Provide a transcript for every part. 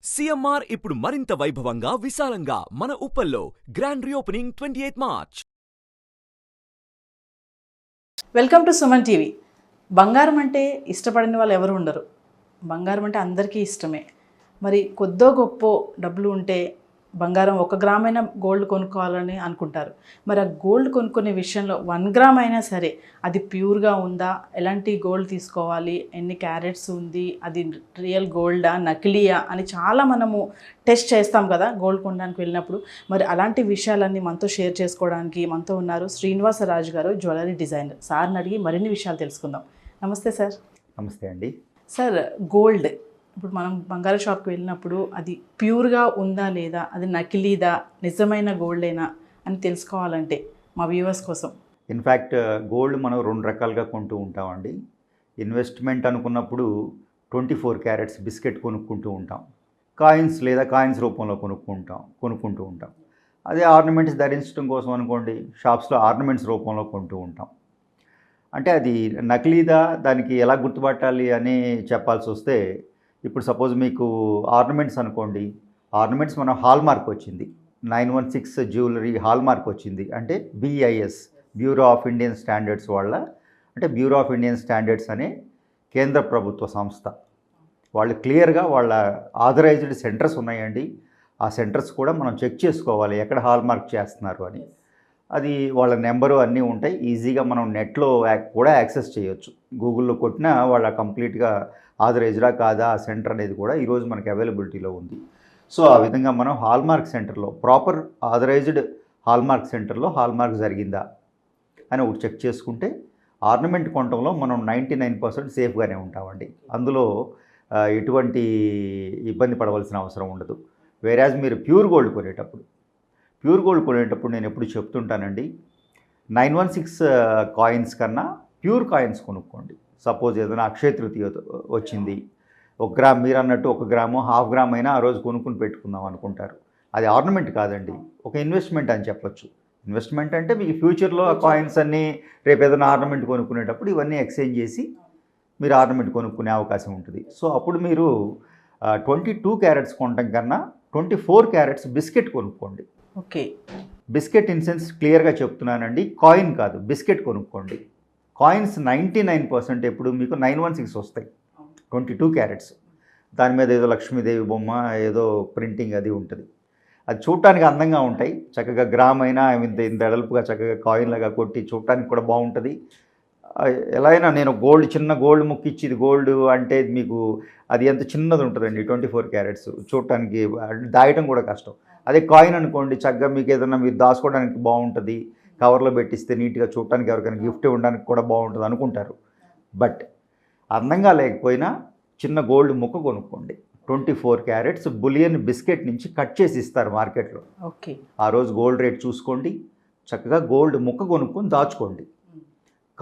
CMR ఇప్పుడు మరింత వైభవంగా విశాలంగా మన ఉప్పల్లో grand reopening 28 March. Welcome to Suman TV. బంగారం అంటే ఇష్టపడని వాళ్ళు ఎవరు ఉండరు. బంగారం అంటే అందరికీ ఇష్టమే. మరి కొద్దో గొప్పో డబ్బులు ఉంటే బంగారం 1 గ్రామైనా గోల్డ్ కొనుక్కోవాలని అనుకుంటారు. మరి ఆ గోల్డ్ కొనుక్కునే విషయంలో 1 గ్రామ్ అయినా సరే అది ప్యూర్గా ఉందా, ఎలాంటి గోల్డ్ తీసుకోవాలి, ఎన్ని క్యారెట్స్ ఉంది, అది రియల్ గోల్డా నకిలీయా అని చాలా మనము టెస్ట్ చేస్తాం కదా గోల్డ్ కొనడానికి వెళ్ళినప్పుడు. మరి అలాంటి విషయాలన్నీ మనతో షేర్ చేసుకోవడానికి మనతో ఉన్నారు శ్రీనివాసరాజు గారు, జ్యువెలరీ డిజైనర్. సార్ని అడిగి మరిన్ని విషయాలు తెలుసుకుందాం. నమస్తే సార్. నమస్తే అండి. సార్, గోల్డ్ ఇప్పుడు మనం బంగారు షాప్కి వెళ్ళినప్పుడు అది ప్యూర్గా ఉందా లేదా, అది నకిలీదా, నిజమైన గోల్డేనా అని తెలుసుకోవాలంటే మా వ్యూవర్స్ కోసం. ఇన్ఫ్యాక్ట్ గోల్డ్ మనం 2 రకాలుగా కొంటూ ఉంటామండి. ఇన్వెస్ట్మెంట్ అనుకున్నప్పుడు 24 క్యారెట్స్ బిస్కెట్ కొనుక్కుంటూ ఉంటాం. కాయిన్స్ లేదా కాయిన్స్ రూపంలో కొనుక్కుంటూ ఉంటాం. అదే ఆర్నమెంట్స్ ధరించడం కోసం అనుకోండి, షాప్స్లో ఆర్నమెంట్స్ రూపంలో కొంటూ ఉంటాం. అంటే అది నకిలీదా, దానికి ఎలా గుర్తుపట్టాలి అని చెప్పాల్సి వస్తే, ఇప్పుడు సపోజ్ మీకు ఆర్నమెంట్స్ అనుకోండి, ఆర్నమెంట్స్ మన హాల్ మార్క్ వచ్చింది, 916 జ్యువెలరీ హాల్ మార్క్ వచ్చింది అంటే BIS, bureau of Indian standards వాళ్ళ, అంటే బ్యూరో ఆఫ్ ఇండియన్ స్టాండర్డ్స్ అనే కేంద్ర ప్రభుత్వ సంస్థ వాళ్ళు క్లియర్గా వాళ్ళ ఆథరైజ్డ్ సెంటర్స్ ఉన్నాయండి. ఆ సెంటర్స్ కూడా మనం చెక్ చేసుకోవాలి ఎక్కడ హాల్ మార్క్ చేస్తున్నారు అని. అది వాళ్ళ నెంబరు అన్నీ ఉంటాయి, ఈజీగా మనం నెట్లో కూడా యాక్సెస్ చేయొచ్చు. గూగుల్లో కొట్టినా వాళ్ళ కంప్లీట్గా ఆథరైజ్డా కాదా ఆ సెంటర్ అనేది కూడా ఈరోజు మనకి అవైలబిలిటీలో ఉంది. సో ఆ విధంగా మనం హాల్మార్క్ సెంటర్లో, ప్రాపర్ ఆథరైజ్డ్ హాల్మార్క్ సెంటర్లో హాల్మార్క్ జరిగిందా అని ఒకటి చెక్ చేసుకుంటే ఆర్నమెంట్ కొనటంలో మనం 99% సేఫ్గానే ఉంటామండి. అందులో ఎటువంటి ఇబ్బంది పడవలసిన అవసరం ఉండదు. వేరాజ్ మీరు ప్యూర్ గోల్డ్ కొనేటప్పుడు నేను ఎప్పుడు చెప్తుంటానండి, 916 కాయిన్స్ కన్నా ప్యూర్ కాయిన్స్ కొనుక్కోండి. సపోజ్ ఏదైనా అక్షయ తృతీయ వచ్చింది, 1 గ్రామ్, మీరు అన్నట్టు 1 గ్రాము, హాఫ్ గ్రామ్ అయినా ఆ రోజు కొనుక్కుని పెట్టుకుందాం అనుకుంటారు. అది ఆర్నమెంట్ కాదండి, ఒక ఇన్వెస్ట్మెంట్ అని చెప్పొచ్చు. ఇన్వెస్ట్మెంట్ అంటే మీకు ఫ్యూచర్లో ఆ కాయిన్స్ అన్నీ రేపు ఏదైనా ఆర్నమెంట్ కొనుక్కునేటప్పుడు ఇవన్నీ ఎక్స్చేంజ్ చేసి మీరు ఆర్నమెంట్ కొనుక్కునే అవకాశం ఉంటుంది. సో అప్పుడు మీరు 22 క్యారెట్స్ కొనటం కన్నా 24 క్యారెట్స్ బిస్కెట్ కొనుక్కోండి. ఓకే, బిస్కెట్ ఇన్ సెన్స్ క్లియర్గా చెప్తున్నానండి, కాయిన్ కాదు, బిస్కెట్ కొనుక్కోండి. కాయిన్స్ 99% ఎప్పుడు మీకు 916 వస్తాయి, 22 క్యారెట్స్. దాని మీద ఏదో లక్ష్మీదేవి బొమ్మ, ఏదో ప్రింటింగ్ అది ఉంటుంది. అది చూడటానికి అందంగా ఉంటాయి, చక్కగా గ్రామ్ అయినా ఇంత ఎడల్పుగా చక్కగా కాయిన్ లాగా కొట్టి చూడటానికి కూడా బాగుంటుంది. ఎలా అయినా నేను చిన్న గోల్డ్ ముక్కు ఇచ్చి ఇది గోల్డ్ అంటే మీకు అది ఎంత చిన్నది ఉంటుందండి, 24 క్యారెట్స్, చూడటానికి దాయటం కూడా కష్టం. అదే కాయిన్ అనుకోండి, చక్కగా మీకు ఏదైనా మీరు దాచుకోవడానికి బాగుంటుంది, కవర్లో పెట్టిస్తే నీట్గా చూడటానికి, ఎవరికైనా గిఫ్ట్ ఇవ్వడానికి కూడా బాగుంటుంది అనుకుంటారు. బట్ అందంగా లేకపోయినా చిన్న గోల్డ్ ముక్క కొనుక్కోండి. 24 క్యారెట్స్ బులియన్ బిస్కెట్ నుంచి కట్ చేసి ఇస్తారు మార్కెట్లో. ఓకే, ఆ రోజు గోల్డ్ రేట్ చూసుకోండి, చక్కగా గోల్డ్ ముక్క కొనుక్కొని దాచుకోండి.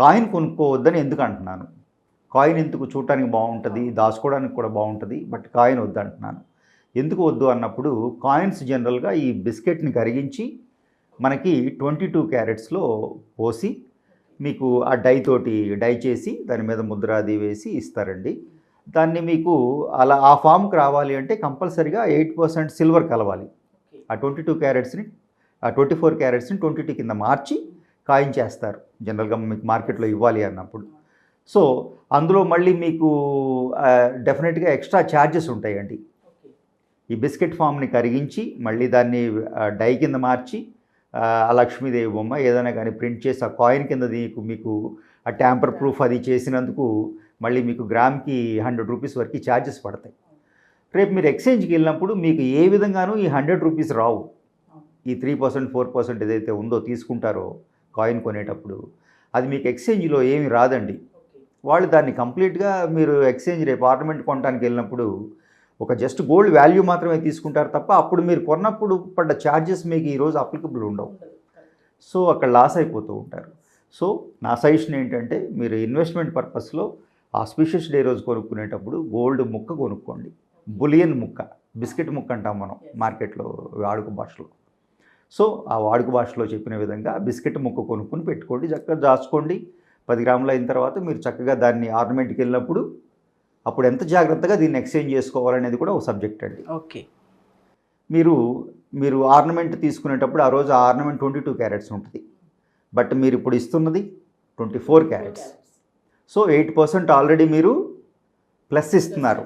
కాయిన్ కొనుక్కోవద్దని ఎందుకు అంటున్నాను, కాయిన్ ఎందుకు చూడటానికి బాగుంటుంది, దాచుకోవడానికి కూడా బాగుంటుంది, బట్ కాయిన్ వద్దంటున్నాను. ఎందుకు వద్దు అన్నప్పుడు, కాయిన్స్ జనరల్గా ఈ బిస్కెట్ని కరిగించి మనకి 22 క్యారెట్స్లో పోసి మీకు ఆ డై చేసి దాని మీద ముద్ర అది వేసి ఇస్తారండి. దాన్ని మీకు అలా ఆ ఫామ్కి రావాలి అంటే కంపల్సరీగా 8% సిల్వర్ కలవాలి. ఆ 22 క్యారెట్స్ని, ఆ 24 క్యారెట్స్ని 22 కింద మార్చి కాయిన్ చేస్తారు జనరల్గా మీకు మార్కెట్లో ఇవ్వాలి అన్నప్పుడు. సో అందులో మళ్ళీ మీకు డెఫినెట్గా ఎక్స్ట్రా ఛార్జెస్ ఉంటాయండి. ఈ బిస్కెట్ ఫామ్ని కరిగించి మళ్ళీ దాన్ని డై కింద మార్చి ఆ లక్ష్మీదేవి బొమ్మ ఏదైనా కానీ ప్రింట్ చేసి ఆ కాయిన్ కింద మీకు ఆ ట్యాంపర్ ప్రూఫ్ అది చేసినందుకు మళ్ళీ మీకు గ్రామ్కి 100 రూపీస్ వరకు ఛార్జెస్ పడతాయి. రేపు మీరు ఎక్స్చేంజ్కి వెళ్ళినప్పుడు మీకు ఏ విధంగానూ ఈ 100 రూపీస్ రావు. ఈ 3%, 4% ఏదైతే ఉందో తీసుకుంటారో కాయిన్ కొనేటప్పుడు, అది మీకు ఎక్స్చేంజ్లో ఏమి రాదండి. వాళ్ళు దాన్ని కంప్లీట్గా మీరు ఎక్స్చేంజ్ రేపు ఆర్నమెంట్ కొనడానికి వెళ్ళినప్పుడు ఒక జస్ట్ గోల్డ్ వాల్యూ మాత్రమే తీసుకుంటారు తప్ప అప్పుడు మీరు కొన్నప్పుడు పడ్డ ఛార్జెస్ మీకు ఈరోజు అప్లికబుల్ ఉండవు. సో అక్కడ లాస్ అయిపోతూ ఉంటారు. సో నా సజెషన్ ఏంటంటే, మీరు ఇన్వెస్ట్మెంట్ పర్పస్లో ఆస్పిషియస్ డే రోజు కొనుక్కునేటప్పుడు గోల్డ్ ముక్క కొనుక్కోండి. బులియన్ ముక్క, బిస్కెట్ ముక్క అంటాం మనం మార్కెట్లో వాడుక భాషలో. సో ఆ వాడుక భాషలో చెప్పిన విధంగా బిస్కెట్ ముక్క కొనుక్కొని పెట్టుకోండి, చక్కగా దాచుకోండి. 10 గ్రాములు అయిన తర్వాత మీరు చక్కగా దాన్ని ఆర్నమెంట్కి వెళ్ళినప్పుడు అప్పుడు ఎంత జాగ్రత్తగా దీన్ని ఎక్స్చేంజ్ చేసుకోవాలనేది కూడా ఒక సబ్జెక్ట్ అండి. ఓకే. మీరు ఆర్నమెంట్ తీసుకునేటప్పుడు ఆ రోజు ఆ ఆర్నమెంట్ 22 క్యారెట్స్ ఉంటుంది, బట్ మీరు ఇప్పుడు ఇస్తున్నది 24 క్యారెట్స్. సో 8% ఆల్రెడీ మీరు ప్లస్ ఇస్తున్నారు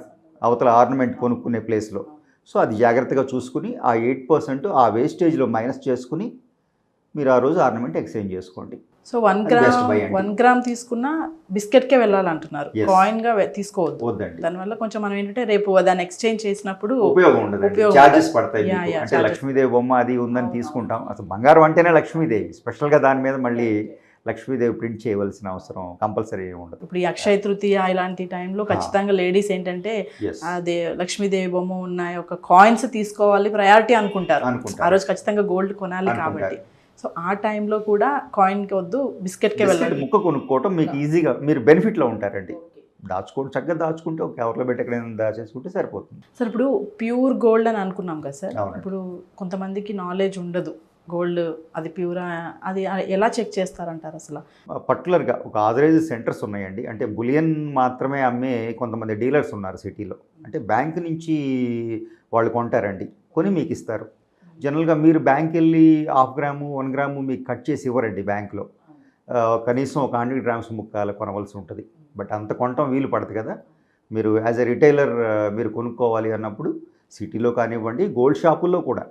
అవతల ఆర్నమెంట్ కొనుక్కునే ప్లేస్లో. సో అది జాగ్రత్తగా చూసుకుని ఆ 8% ఆ వేస్టేజ్లో మైనస్ చేసుకుని మీరు ఆ రోజు ఆర్నమెంట్ ఎక్స్చేంజ్ చేసుకోండి. సో 1 గ్రామ్ తీసుకున్న బిస్కెట్కే వెళ్ళాలంటున్నారు, Yes. కాయిన్గా తీసుకోవద్దు. వద్దండి, దానివల్ల కొంచెం మనం ఏంటంటే రేపు దాన్ని ఎక్స్చేంజ్ చేసినప్పుడు ఉపయోగం ఉండదు, ఉపయోగం ఛార్జెస్ పడతాయి Yeah, మీకు. yeah, అంటే charges. లక్ష్మీదేవి బొమ్మ అది ఉందని తీసుకుంటాం. అసలు బంగారం అంటేనే లక్ష్మీదేవి, స్పెషల్గా దాని మీద మళ్ళీ లక్ష్మీదేవి ప్రింట్ చేయవలసిన అవసరం కంపల్సరీ ఏమి ఉండదు. ఇప్పుడు ఈ అక్షయ తృతీయ ఇలాంటి టైంలో ఖచ్చితంగా లేడీస్ ఏంటంటే Yes. అదే లక్ష్మీదేవి బొమ్మ ఉన్న ఒక కాయిన్స్ తీసుకోవాలి ప్రయారిటీ అనుకుంటారు. అనుకుంటారు. ఆ రోజు ఖచ్చితంగా గోల్డ్ కొనాలి కాబట్టి. సో ఆ టైంలో కూడా కాయిన్కి వద్దు, బిస్కెట్కే బిస్కెట్ వెళ్ళాలి. ముక్క కొనుక్కోవటం మీకు ఈజీగా, మీరు బెనిఫిట్లో ఉంటారండి. దాచుకోండి, చక్కగా దాచుకుంటే ఒక కవర్లో పెట్టి ఎక్కడైనా దాచేసుకుంటే సరిపోతుంది. సార్ ఇప్పుడు ప్యూర్ గోల్డ్ అని అనుకున్నాం కదా సార్, అవునండి. ఇప్పుడు కొంతమందికి నాలెడ్జ్ ఉండదు గోల్డ్ అది ప్యూరా, అది ఎలా చెక్ చేస్తారంటారు అసలు? పర్టికులర్గా ఒక ఆథరైజ్డ్ సెంటర్స్ ఉన్నాయండి. అంటే బులియన్ మాత్రమే అమ్మే కొంతమంది డీలర్స్ ఉన్నారు సిటీలో. అంటే బ్యాంక్ నుంచి వాళ్ళు కొంటారండి, కొని మీకు ఇస్తారు. జనరల్గా మీరు బ్యాంక్ వెళ్ళి 1/2 గ్రాము 1 గ్రాము మీకు కట్ చేసి ఇవ్వరండి బ్యాంక్లో. కనీసం ఒక 100 గ్రామ్స్ ముక్కలు కొనవలసి ఉంటుంది. బట్ అంత కొనటం వీలు పడదు కదా. మీరు యాజ్ ఎ రిటైలర్ మీరు కొనుక్కోవాలి అన్నప్పుడు సిటీలో కానివ్వండి, గోల్డ్ షాపుల్లో కూడా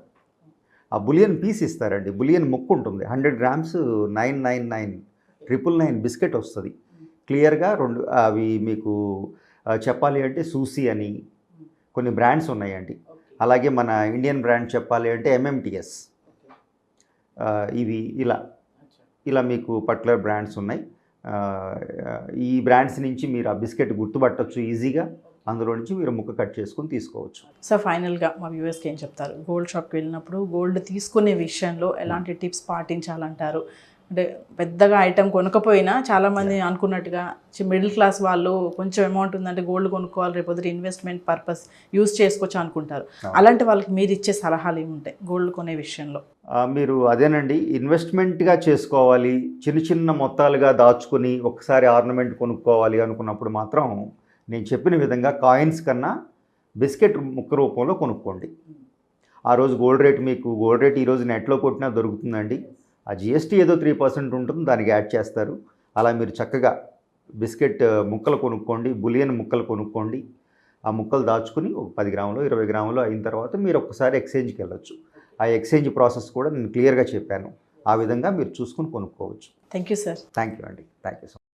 ఆ బులియన్ పీస్ ఇస్తారండి. బులియన్ ముక్కు ఉంటుంది, 100 గ్రామ్స్ 999 బిస్కెట్ వస్తుంది క్లియర్గా. అవి మీకు చెప్పాలి అంటే సూసీ అని కొన్ని బ్రాండ్స్ ఉన్నాయండి. అలాగే మన ఇండియన్ బ్రాండ్ చెప్పాలి అంటే MMTS, ఇవి ఇలా మీకు పర్టికులర్ బ్రాండ్స్ ఉన్నాయి. ఈ బ్రాండ్స్ నుంచి మీరు ఆ బిస్కెట్ గుర్తుపట్టవచ్చు ఈజీగా. అందులో నుంచి మీరు ముక్క కట్ చేసుకుని తీసుకోవచ్చు. సార్ ఫైనల్గా మా వ్యూవర్స్కి ఏం చెప్తారు? గోల్డ్ షాప్కి వెళ్ళినప్పుడు గోల్డ్ తీసుకునే విషయంలో ఎలాంటి టిప్స్ పాటించాలంటారు? అంటే పెద్దగా ఐటెం కొనకపోయినా చాలామంది అనుకున్నట్టుగా మిడిల్ క్లాస్ వాళ్ళు కొంచెం అమౌంట్ ఉందంటే గోల్డ్ కొనుక్కోవాలి, రేపొద్దు ఇన్వెస్ట్మెంట్ పర్పస్ యూజ్ చేసుకోవచ్చు అనుకుంటారు. అలాంటి వాళ్ళకి మీరు ఇచ్చే సలహాలు ఏముంటాయి గోల్డ్ కొనే విషయంలో? మీరు అదేనండి, ఇన్వెస్ట్మెంట్గా చేసుకోవాలి, చిన్న చిన్న మొత్తాలుగా దాచుకుని ఒకసారి ఆర్నమెంట్ కొనుక్కోవాలి అనుకున్నప్పుడు మాత్రం నేను చెప్పిన విధంగా కాయిన్స్ కన్నా బిస్కెట్ ముక్క రూపంలో కొనుక్కోండి. ఆ రోజు గోల్డ్ రేట్ ఈరోజు నెట్లో కొట్టినా దొరుకుతుందండి. ఆ GST ఏదో 3% ఉంటుంది, దానికి యాడ్ చేస్తారు. అలా మీరు చక్కగా బిస్కెట్ ముక్కలు కొనుక్కోండి, బులియన్ ముక్కలు కొనుక్కోండి. ఆ ముక్కలు దాచుకుని ఒక 10 గ్రాములు 20 గ్రాములు అయిన తర్వాత మీరు ఒక్కసారి ఎక్స్చేంజ్కి వెళ్ళొచ్చు. ఆ ఎక్స్చేంజ్ ప్రాసెస్ కూడా నేను క్లియర్గా చెప్పాను. ఆ విధంగా మీరు చూసుకుని కొనుక్కోవచ్చు. Thank you sir. Thank you అండి. Thank you so much.